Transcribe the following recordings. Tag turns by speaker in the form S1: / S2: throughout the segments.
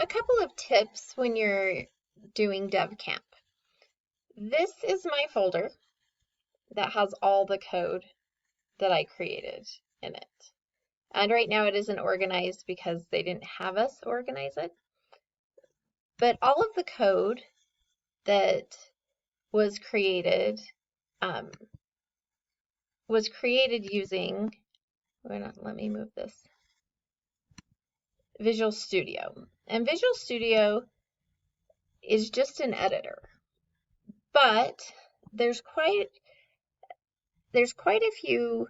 S1: A couple of tips when you're doing DevCamp. This is my folder that has all the code that I created in it. And right now it isn't organized because they didn't have us organize it. But all of the code that was created using, let me move this, Visual Studio. And Visual Studio is just an editor, but there's quite a few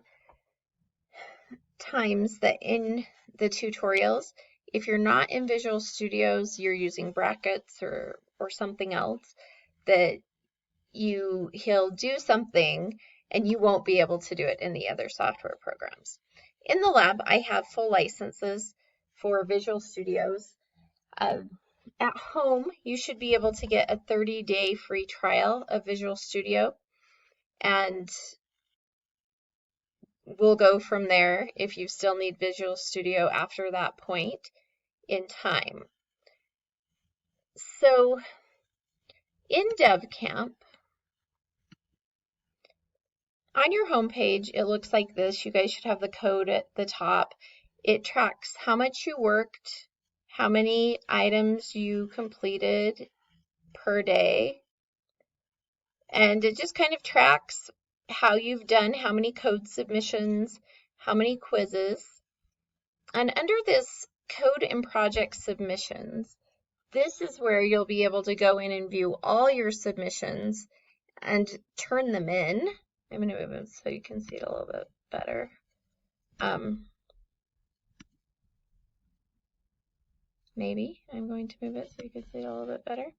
S1: times that in the tutorials, if you're not in Visual Studios, you're using brackets or something else, that he'll do something and you won't be able to do it in the other software programs. In the lab, I have full licenses for Visual Studios. At home, you should be able to get a 30-day free trial of Visual Studio, and we'll go from there if you still need Visual Studio after that point in time. So in DevCamp, on your homepage, it looks like this. You guys should have the code at the top. It tracks how much you worked, how many items you completed per day, and it just kind of tracks how you've done, how many code submissions, how many quizzes. And under this code and project submissions, this is where you'll be able to go in and view all your submissions and turn them in. I'm going to move it so you can see it a little bit better. Maybe I'm going to move it so you can see it a little bit better.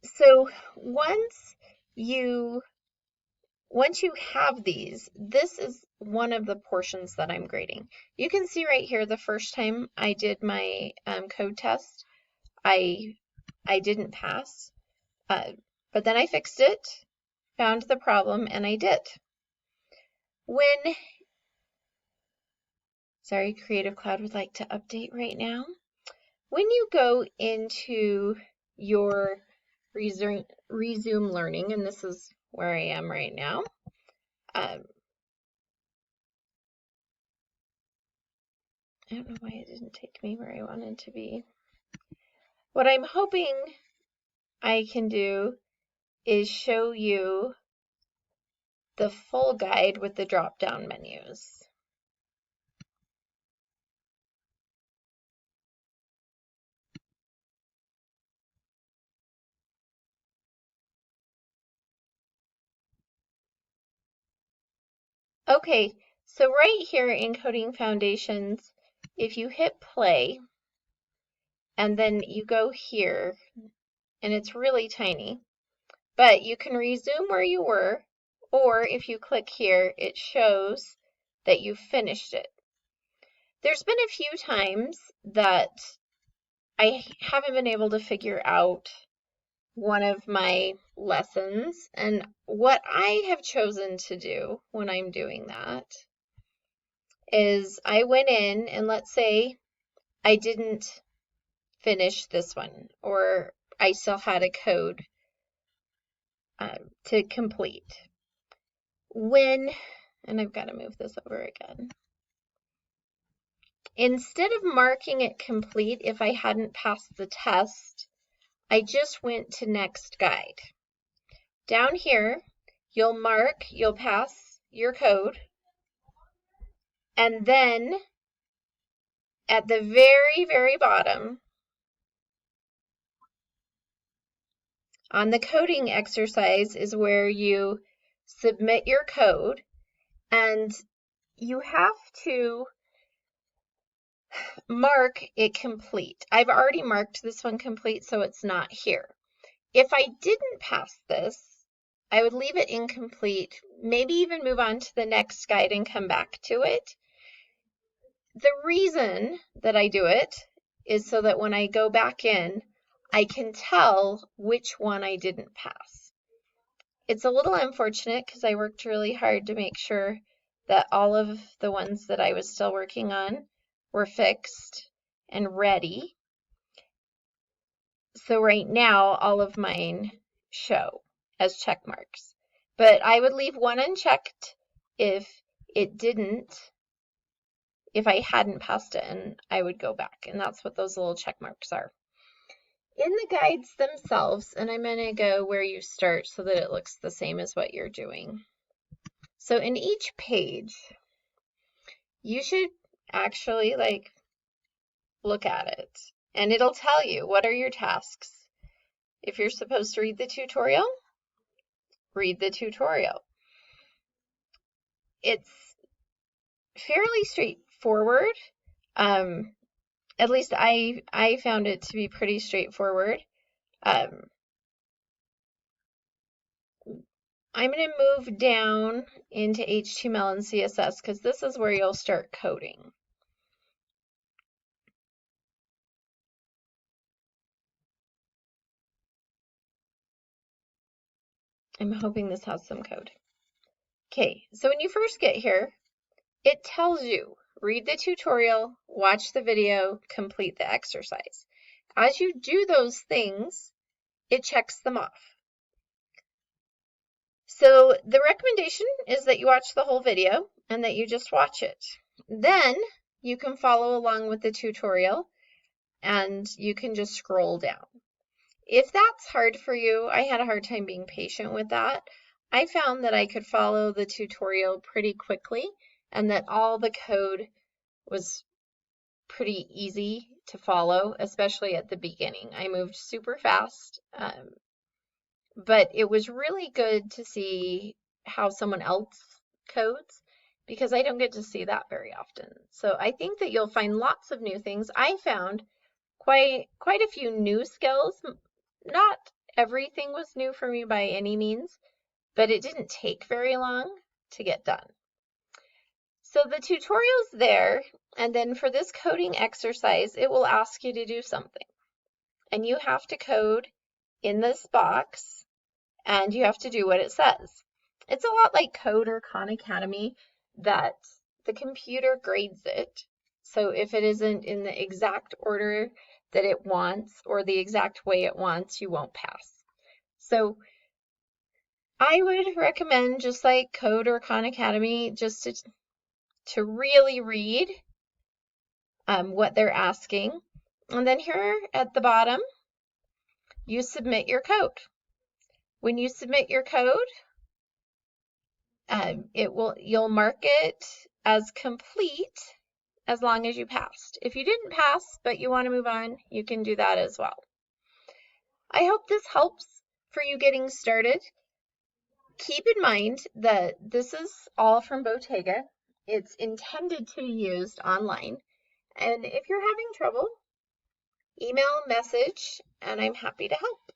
S1: So once you have these, this is one of the portions that I'm grading. You can see right here, the first time I did my code test, I didn't pass, but then I fixed it, found the problem, and I did. Sorry, Creative Cloud would like to update right now. When you go into your resume learning, and this is where I am right now, I don't know why it didn't take me where I wanted to be. What I'm hoping I can do is show you the full guide with the drop-down menus. Okay, so right here in Coding Foundations, if you hit play, and then you go here, and it's really tiny, but you can resume where you were, or if you click here, it shows that you've finished it. There's been a few times that I haven't been able to figure out one of my lessons, and what I have chosen to do when I'm doing that is I went in and let's say I didn't finish this one, or I still had a code to complete. And I've got to move this over again. Instead of marking it complete if I hadn't passed the test, I just went to next guide. Down here, you'll pass your code, and then at the very, very bottom, on the coding exercise is where you submit your code, and you have to mark it complete. I've already marked this one complete, so it's not here. If I didn't pass this, I would leave it incomplete, maybe even move on to the next guide and come back to it. The reason that I do it is so that when I go back in, I can tell which one I didn't pass. It's a little unfortunate because I worked really hard to make sure that all of the ones that I was still working on were fixed and ready. So right now, all of mine show as check marks. But I would leave one unchecked if it didn't, if I hadn't passed it, and I would go back. And that's what those little check marks are. In the guides themselves, and I'm going to go where you start so that it looks the same as what you're doing. So in each page, you should actually look at it, and it'll tell you what are your tasks. If you're supposed to read the tutorial, read the tutorial. It's fairly straightforward. At least I found it to be pretty straightforward. I'm going to move down into HTML and CSS because this is where you'll start coding. I'm hoping this has some code. Okay, so when you first get here, it tells you, read the tutorial, watch the video, complete the exercise. As you do those things, it checks them off. So the recommendation is that you watch the whole video and that you just watch it. Then you can follow along with the tutorial and you can just scroll down. If that's hard for you, I had a hard time being patient with that. I found that I could follow the tutorial pretty quickly and that all the code was pretty easy to follow, especially at the beginning. I moved super fast, but it was really good to see how someone else codes because I don't get to see that very often. So I think that you'll find lots of new things. I found quite a few new skills. Not everything was new for me by any means, but it didn't take very long to get done. So the tutorial's there, and then for this coding exercise, it will ask you to do something. And you have to code in this box, and you have to do what it says. It's a lot like Code or Khan Academy that the computer grades it. So if it isn't in the exact order that it wants or the exact way it wants, you won't pass. So I would recommend, just like Code or Khan Academy, just to really read what they're asking. And then here at the bottom, you submit your code. When you submit your code, you'll mark it as complete as long as you passed. If you didn't pass but you want to move on, you can do that as well. I hope this helps for you getting started. Keep in mind that this is all from Bottega. It's intended to be used online. And if you're having trouble, email, message, and I'm happy to help.